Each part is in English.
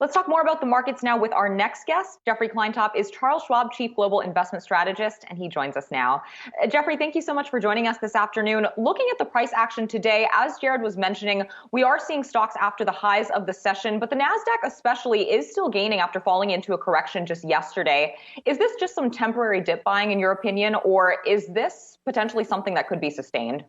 Let's talk more about the markets now with our next guest. Jeffrey Kleintop is Charles Schwab Chief Global Investment Strategist, and he joins us now. Jeffrey, thank you so much for joining us this afternoon. Looking at the price action today, as Jared was mentioning, we are seeing stocks after the highs of the session, but the NASDAQ especially is still gaining after falling into a correction just yesterday. Is this just some temporary dip buying in your opinion, or is this potentially something that could be sustained?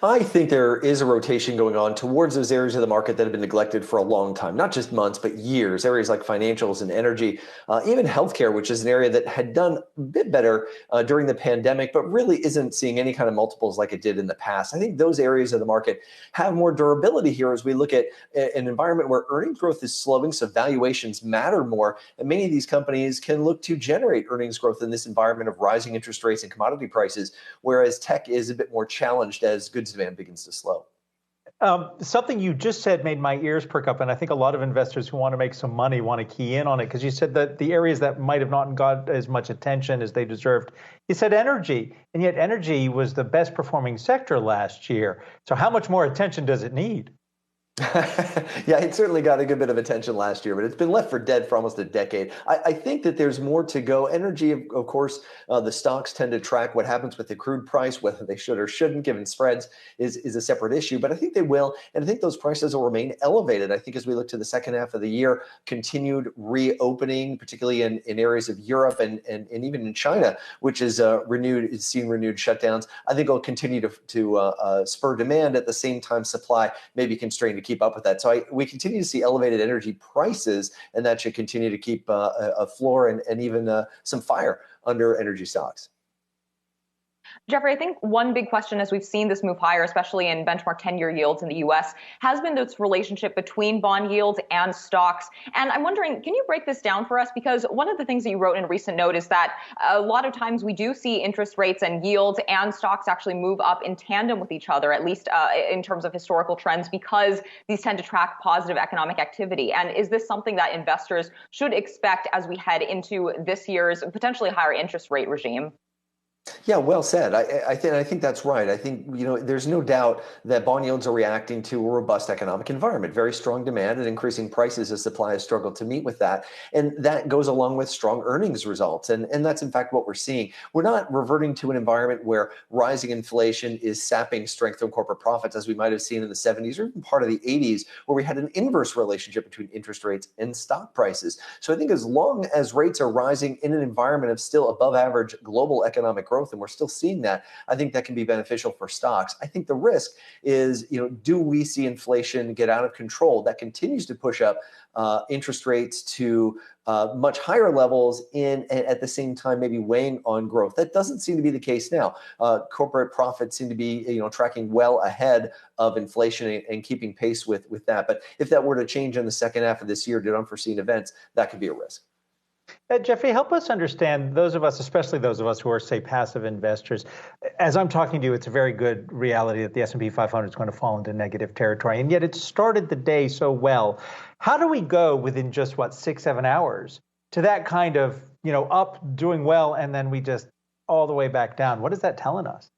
I think there is a rotation going on towards those areas of the market that have been neglected for a long time, not just months, but years. Areas like financials and energy, even healthcare, which is an area that had done a bit better during the pandemic, but really isn't seeing any kind of multiples like it did in the past. I think those areas of the market have more durability here as we look at an environment where earnings growth is slowing, so valuations matter more. And many of these companies can look to generate earnings growth in this environment of rising interest rates and commodity prices, whereas tech is a bit more challenged as goods demand begins to slow. Something you just said made my ears perk up, and I think a lot of investors who want to make some money want to key in on it, because you said that the areas that might have not got as much attention as they deserved, you said energy, and yet energy was the best performing sector last year. So how much more attention does it need? Yeah, it certainly got a good bit of attention last year, but it's been left for dead for almost a decade. I think that there's more to go. Energy, of course, the stocks tend to track what happens with the crude price, whether they should or shouldn't, given spreads is a separate issue. But I think they will, and I think those prices will remain elevated. I think as we look to the second half of the year, continued reopening, particularly in areas of Europe and even in China, which is seeing renewed shutdowns, I think will continue to spur demand. At the same time, supply may be constrained to keep up with that. So we continue to see elevated energy prices, and that should continue to keep a floor and even some fire under energy stocks. Jeffrey, I think one big question as we've seen this move higher, especially in benchmark 10-year yields in the U.S., has been this relationship between bond yields and stocks. And I'm wondering, can you break this down for us? Because one of the things that you wrote in a recent note is that a lot of times we do see interest rates and yields and stocks actually move up in tandem with each other, at least in terms of historical trends, because these tend to track positive economic activity. And is this something that investors should expect as we head into this year's potentially higher interest rate regime? Yeah, well said. I think that's right. I think, there's no doubt that bond yields are reacting to a robust economic environment, very strong demand and increasing prices as supply has struggled to meet with that. And that goes along with strong earnings results. And that's in fact what we're seeing. We're not reverting to an environment where rising inflation is sapping strength in corporate profits, as we might have seen in the 70s or even part of the 80s, where we had an inverse relationship between interest rates and stock prices. So I think as long as rates are rising in an environment of still above average global economic growth, and we're still seeing that, I think that can be beneficial for stocks. I think the risk is, do we see inflation get out of control? That continues to push up interest rates to much higher levels at the same time maybe weighing on growth. That doesn't seem to be the case now. Corporate profits seem to be tracking well ahead of inflation and keeping pace with that. But if that were to change in the second half of this year due to unforeseen events, that could be a risk. Jeffrey, help us understand, those of us, especially those of us who are, say, passive investors. As I'm talking to you, it's a very good reality that the S&P 500 is going to fall into negative territory, and yet it started the day so well. How do we go within just, 6-7 hours to that kind of, up, doing well, and then we just all the way back down? What is that telling us?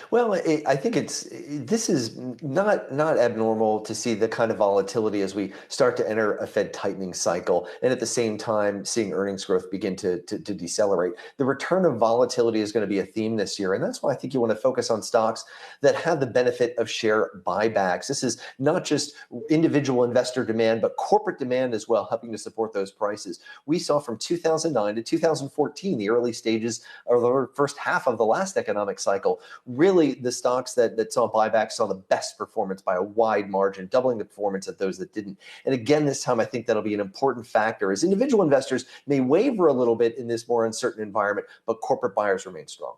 Well, I think this is not abnormal to see the kind of volatility as we start to enter a Fed tightening cycle, and at the same time seeing earnings growth begin to decelerate. The return of volatility is going to be a theme this year, and that's why I think you want to focus on stocks that have the benefit of share buybacks. This is not just individual investor demand, but corporate demand as well, helping to support those prices. We saw from 2009 to 2014, the early stages or the first half of the last economic cycle, really the stocks that saw buybacks saw the best performance by a wide margin, doubling the performance of those that didn't. And again, this time, I think that'll be an important factor as individual investors may waver a little bit in this more uncertain environment, but corporate buyers remain strong.